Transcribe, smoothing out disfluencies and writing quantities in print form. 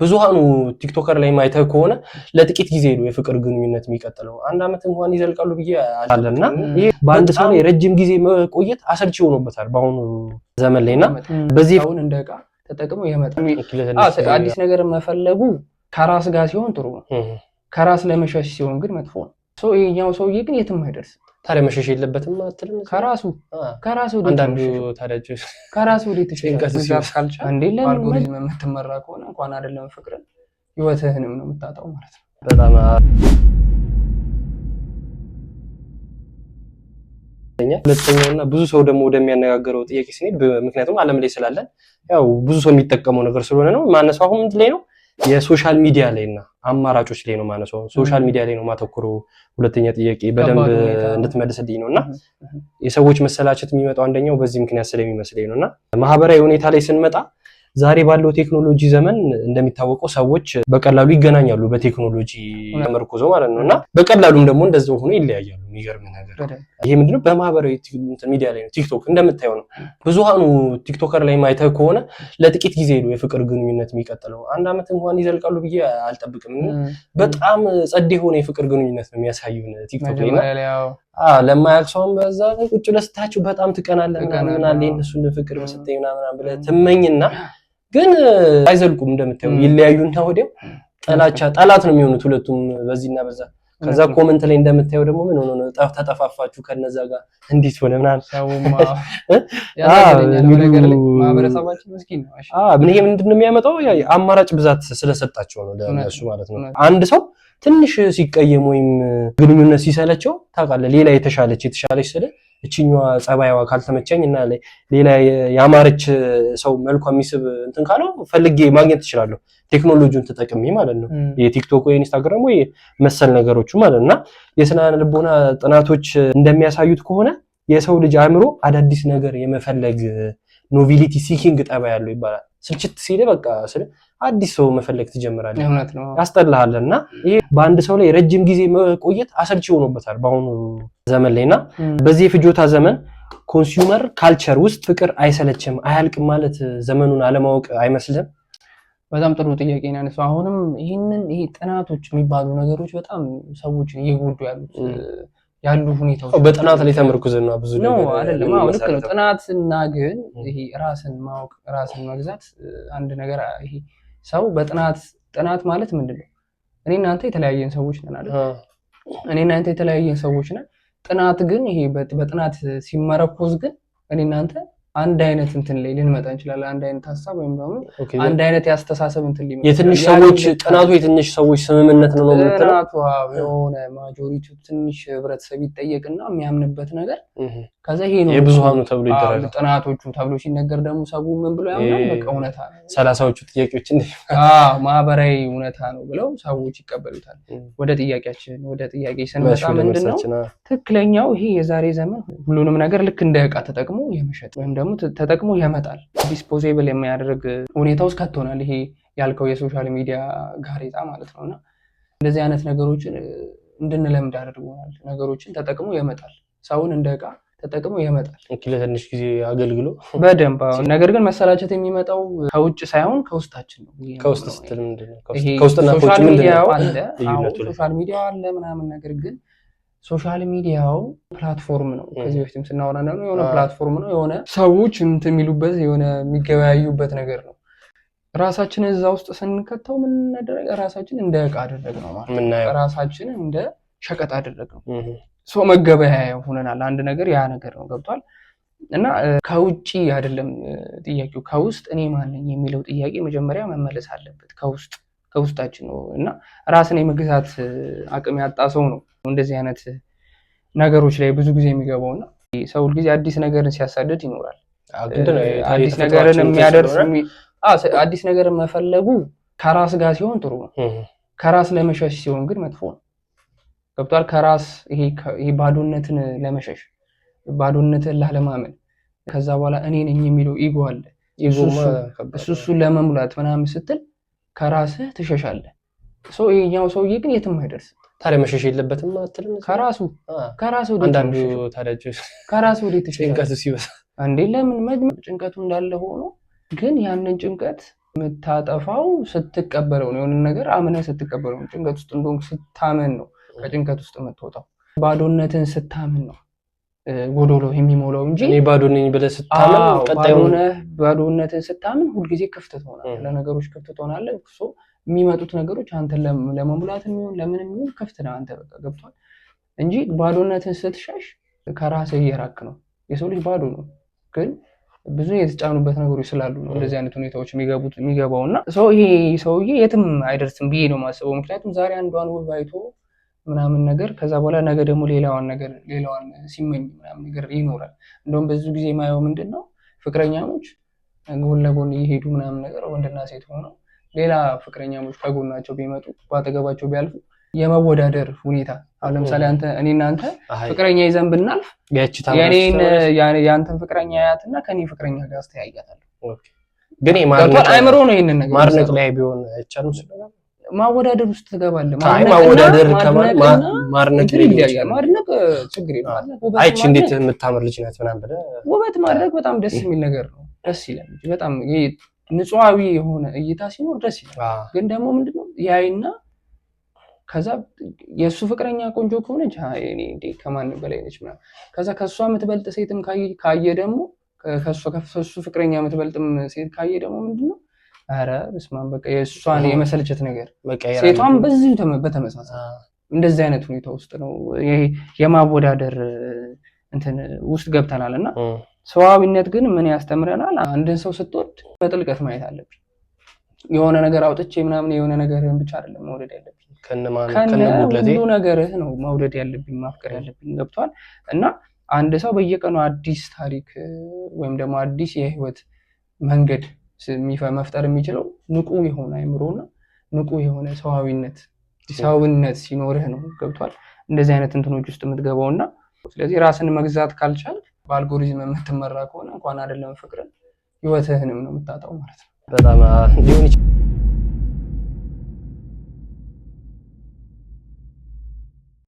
ብዙሃኑ ቲክቶከር ላይ ማይተህ ከሆነ ለጥቂት ጊዜ ነው የፍቅር ግንኙነት የሚቀጥለው። አንድ አመት እንኳን ይዘልቃሉ ብዬ አላለና ይሄ በአንድ ሰው ላይ ረጅም ጊዜ መቆየት አሰልቺ ሆኖበታል በአሁኑ ዘመን ላይና በዚህ አሁን እንደቃ ተጠቅሞ ይመጣል። አዲስ ነገር መፈለጉ ከራስ ጋር ሲሆን ጥሩ ነው፣ ከራስ ለመሸሽ ሲሆን ግን መጥፎ ነው። ይሄኛው ሰውዬ ግን የትም አይደርስም። ታዲያ መሸሽ የለበትም አትልም? ከራሱ አንዳንዱ ታዲያ ከራሱ ወዴት ይሽንቀሳቀስ ካልቻ እንዴ ለአልጎሪዝም የምትመራ ከሆነ እንኳን አይደለም ፍቅርን ህይወትህንም ነው የምታጣው ማለት ነው። በጣም ሁለተኛውና ብዙ ሰው ደግሞ ወደሚያነጋግረው ጥያቄ ሲኔድ ምክንያቱም ዓለም ላይ ስላለን ያው ብዙ ሰው የሚጠቀመው ነገር ስለሆነ ነው ማነሳው። አሁን ምንድን ላይ ነው የሶሻል ሚዲያ ላይና አማራጮች ላይ ነው ማነሳው። ሶሻል ሚዲያ ላይ ነው ማተኮረው። ሁለተኛ ጥያቄ በደንብ እንድትመልስልኝ ነውና የሰዎች መሰላቸት የሚመጣው አንደኛው በዚህ ምክንያት ስለሚመስለኝ ነውና ማህበራዊ ሁኔታ ላይ ስንመጣ ዛሬ ባለው ቴክኖሎጂ ዘመን እንደሚታወቀው ሰዎች በቀላሉ ይገናኛሉ በቴክኖሎጂ ተመርኩዘው ማለት ነውና በቀላሉም ደግሞ እንደዛው ሆኖ ይለያያሉ። የሚገርም ነገር ይሄ ምንድነው በማህበራዊ ሚዲያ ላይ ነው ቲክቶክ እንደምታየው ነው። ብዙሃኑ ቲክቶከር ላይ ማይተህ ከሆነ ለጥቂት ጊዜ ነው የፍቅር ግንኙነት የሚቀጥለው። አንድ አመት እንኳን ይዘልቃሉ ብዬ አልጠብቅም። በጣም ጸዴ የሆነ የፍቅር ግንኙነት ነው የሚያሳዩን ቲክቶክ ላይ ነው። ለማያክሰውም በዛ ላይ ቁጭ ለስታችሁ በጣም ትቀናለህ ምናምን አለ እነሱን ፍቅር በሰጠኝ ምናምን ብለህ ትመኝና ግን አይዘልቁም። እንደምታየው ይለያዩና ወዲያው ጠላት ነው የሚሆኑት ሁለቱም በዚህና በዛ። ከዛ ኮሜንት ላይ እንደምታየው ደግሞ ምን ሆኖ ነው ተጠፋፋችሁ ከነዛ ጋር እንዴት ሆነ ምናምን ሰውማ ያደረገኛል ነገር ላይ ማህበረሰባችን ምስኪን ነው። ይሄ ምንድነው የሚያመጣው አማራጭ ብዛት ስለሰጣቸው ነው ለነሱ ማለት ነው። አንድ ሰው ትንሽ ሲቀየም ወይም ግንኙነት ሲሰለቸው ታውቃለህ ሌላ የተሻለች ስለ እቺኛዋ ጸባይዋ ካልተመቸኝ እና ሌላ ያማረች ሰው መልኳ የሚስብ እንትን ካለው ፈልጌ ማግኘት እችላለሁ ቴክኖሎጂውን ተጠቅሜ ማለት ነው። የቲክቶክ ወይ ኢንስታግራም ወይ መሰል ነገሮች ማለትና የስነ ልቦና ጥናቶች እንደሚያሳዩት ከሆነ የሰው ልጅ አእምሮ አዳዲስ ነገር የመፈለግ ኖቪሊቲ ሲኪንግ ጠባይ ያለው ይባላል። ስልችት ሲል በቃ አዲስ ሰው መፈለግ ትጀምራለህ፣ ያስጠላሃልና ይሄ በአንድ ሰው ላይ ረጅም ጊዜ መቆየት አሰልቺ ሆኖበታል በአሁኑ ዘመን ላይና በዚህ የፍጆታ ዘመን ኮንሱመር ካልቸር ውስጥ ፍቅር አይሰለችም አያልቅም ማለት ዘመኑን አለማወቅ አይመስልም? በጣም ጥሩ ጥያቄ ነው ያነሳው። አሁንም ይሄ ጥናቶች የሚባሉ ነገሮች በጣም ሰዎችን እየጎዱ ያሉ ሁኔታዎች በጥናት ላይ ተመርኩዘን ነው ብዙ ነው አይደለም። አሁን ልክ ነው ጥናትና ግን ይሄ ራስን ማወቅ ራስን መግዛት አንድ ነገር። ይሄ ሰው ጥናት ማለት ምንድነው? እኔ እናንተ የተለያየን ሰዎች ነን አይደል? እኔ እናንተ የተለያየን ሰዎች ነን። ጥናት ግን ይሄ በጥናት ሲመረኮዝ ግን እኔ እናንተ አንድ አይነት እንትን ላይ ልንመጣ እንችላለን። አንድ አይነት ሐሳብ ወይም ደግሞ አንድ አይነት ያስተሳሰብ እንትን ሊመጣ የትንሽ ሰዎች ስምምነት ነው የምትለው። ጥናቱ የሆነ ማጆሪቲ ትንሽ ህብረተሰብ ይጠየቅና የሚያምንበት ነገር ከዛ ይሄ ነው የብዙሃኑ ተብሎ ይደረጋል። ጥናቶቹ ተብሎ ሲነገር ደግሞ ሰው ምን ብሎ ያምናል? በቃ እውነታ ነው 30ዎቹ ጥያቄዎች ማህበራዊ እውነታ ነው ብለው ሰዎች ይቀበሉታል። ወደ ጥያቄ ስንመጣ ምንድነው ትክክለኛው ይሄ የዛሬ ዘመን ሁሉንም ነገር ልክ እንደ ዕቃ ተጠቅሞ የመሸጥ ወይም ደግሞ ተጠቅሞ ያመጣል ዲስፖዜብል የሚያደርግ ሁኔታ ውስጥ ከቶናል። ይሄ ያልከው የሶሻል ሚዲያ ጋሬጣ ማለት ነውና እንደዚህ አይነት ነገሮችን እንድንለምድ አድርጎናል። ነገሮችን ተጠቅሞ ያመጣል፣ ሰውን እንደ ዕቃ ተጠቅሞ ያመጣል። ለትንሽ ጊዜ አገልግሎ በደንብ ነገር ግን መሰላቸት የሚመጣው ከውጭ ሳይሆን ከውስጣችን ነው። ከውስጥ ስትል ምንድነው? ከውስጥና ከውጭ ምንድነው? ሶሻል ሚዲያ አለ ምናምን ነገር ግን ሶሻል ሚዲያው ፕላትፎርም ነው። ከዚህ በፊትም ስናወራ ነው የሆነ ፕላትፎርም ነው፣ የሆነ ሰዎች እንትን የሚሉበት የሆነ የሚገበያዩበት ነገር ነው። ራሳችንን እዛ ውስጥ ስንከተው ምን እናደርግ? ራሳችንን እንደ ዕቃ አደረግነው ማለት ነው። ራሳችንን እንደ ሸቀጥ አደረግነው። ሰው መገበያያ ሆነናል። አንድ ነገር ያ ነገር ነው። ገብቷል? እና ከውጪ አይደለም ጥያቄው፣ ከውስጥ እኔ ማን ነኝ የሚለው ጥያቄ መጀመሪያ መመለስ አለበት። ከውስጣችን ነው እና ራስን የመግዛት አቅም ያጣ ሰው ነው እንደዚህ አይነት ነገሮች ላይ ብዙ ጊዜ የሚገባውና ሰው ሁልጊዜ አዲስ ነገርን ሲያሳድድ ይኖራል። አዲስ ነገርን የሚያደርስ አዲስ ነገርን መፈለጉ ከራስ ጋር ሲሆን ጥሩ ነው። ከራስ ለመሸሽ ሲሆን ግን መጥፎ ነው። ገብቷል? ከራስ ይሄ ባዶነትን ለመሸሽ ባዶነትን ላለማመን ከዛ በኋላ እኔ ነኝ የሚለው ኢጎ አለ። እሱን ለመሙላት ምናምን ስትል ከራስህ ትሸሻለህ። ይሄኛው ሰውዬ ግን የትም አይደርስም። ታዲያ መሸሽ የለበትም አትልም? ከራሱ አንዳንዱ ታዲያ ከራሱ ወዴት ጭንቀቱ ሲበዛ እንዴ ለምን ጭንቀቱ እንዳለ ሆኖ ግን ያንን ጭንቀት የምታጠፋው ስትቀበለው ነው። የሆነ ነገር አምነህ ስትቀበለው ነው። ጭንቀት ውስጥ እንደውም ስታመን ነው ከጭንቀት ውስጥ የምትወጣው። ባዶነትን ስታምን ነው ጎዶሎ የሚሞላው እንጂ እኔ ባዶ ነኝ ብለህ ስታምን ባዶነትን ስታምን ሁልጊዜ ክፍት ትሆናለህ፣ ለነገሮች ክፍት ትሆናለህ። የሚመጡት ነገሮች አንተን ለመሙላት የሚሆን ለምን የሚሆን ክፍት ነህ አንተ በቃ ገብቷል። እንጂ ባዶነትን ስትሸሽ ከራስህ እየራክ ነው። የሰው ልጅ ባዶ ነው፣ ግን ብዙ የተጫኑበት ነገሮች ስላሉ ነው እንደዚህ አይነት ሁኔታዎች የሚገባውና ይሄ ሰውዬ የትም አይደርስም ብዬ ነው የማስበው። ምክንያቱም ዛሬ አንዷን ውብ አይቶ ምናምን ነገር ከዛ በኋላ ነገ ደግሞ ሌላዋን ሲመኝ ምናምን ነገር ይኖራል። እንደውም ብዙ ጊዜ የማየው ምንድነው ፍቅረኛሞች ጎን ለጎን እየሄዱ ምናምን ነገር ወንድና ሴት ሆነው ሌላ ፍቅረኛሞች ከጎናቸው ቢመጡ ባጠገባቸው ቢያልፉ የመወዳደር ሁኔታ አሁን ለምሳሌ እኔና አንተ ፍቅረኛ ይዘን ብናልፍ የአንተን ፍቅረኛ ያያትና ከኔ ፍቅረኛ ጋር አስተያያታለሁ። ግን አይምሮ ነው ይሄንን ነገር ማድነቅ ላይ ቢሆን አይቻልም። ማወዳደር ውስጥ ትገባለህ። ማወዳደር ማድነቅ ይለያያል። ማድነቅ ችግር የለም። አይቺ እንዴት የምታምር ልጅ ናት ምናምን ብለህ ውበት ማድረግ በጣም ደስ የሚል ነገር ነው። ደስ ይላል። በጣም ይሄ ንጹሃዊ የሆነ እይታ ሲኖር ደስ ይላል። ግን ደግሞ ምንድነው ያይና ከዛ የሱ ፍቅረኛ ቆንጆ ከሆነች እኔ እንዴ ከማንም በላይ ነች ምናምን ከዛ ከሷ የምትበልጥ ሴትም ካየ ደግሞ ከሱ ፍቅረኛ የምትበልጥም ሴት ካየ ደግሞ ምንድነው አረ በስመ አብ በቃ የሷን የመሰልቸት ነገር ሴቷን በዚህ በተመሳሳይ እንደዚህ አይነት ሁኔታ ውስጥ ነው ይሄ የማወዳደር እንትን ውስጥ ገብተናልና ሰዋዊነት ግን ምን ያስተምረናል? አንድን ሰው ስትወድ በጥልቀት ማየት አለብኝ። የሆነ ነገር አውጥቼ ምናምን የሆነ ነገርህን ብቻ አይደለም መውደድ ያለብኝ ከነሙድለቴ ሁሉ ነገርህ ነው መውደድ ያለብኝ ማፍቀር ያለብኝ ገብቷል። እና አንድ ሰው በየቀኑ አዲስ ታሪክ ወይም ደግሞ አዲስ የህይወት መንገድ መፍጠር የሚችለው ንቁ የሆነ አይምሮና ንቁ የሆነ ሰዋዊነት ሲኖርህ ነው ገብቷል። እንደዚህ አይነት እንትኖች ውስጥ የምትገባውና ስለዚህ ራስን መግዛት ካልቻል በአልጎሪዝም የምትመራ ከሆነ እንኳን አይደለም ፍቅርን ህይወትህንም ነው የምታጣው ማለት ነው። በጣም ሊሆን ይችላል።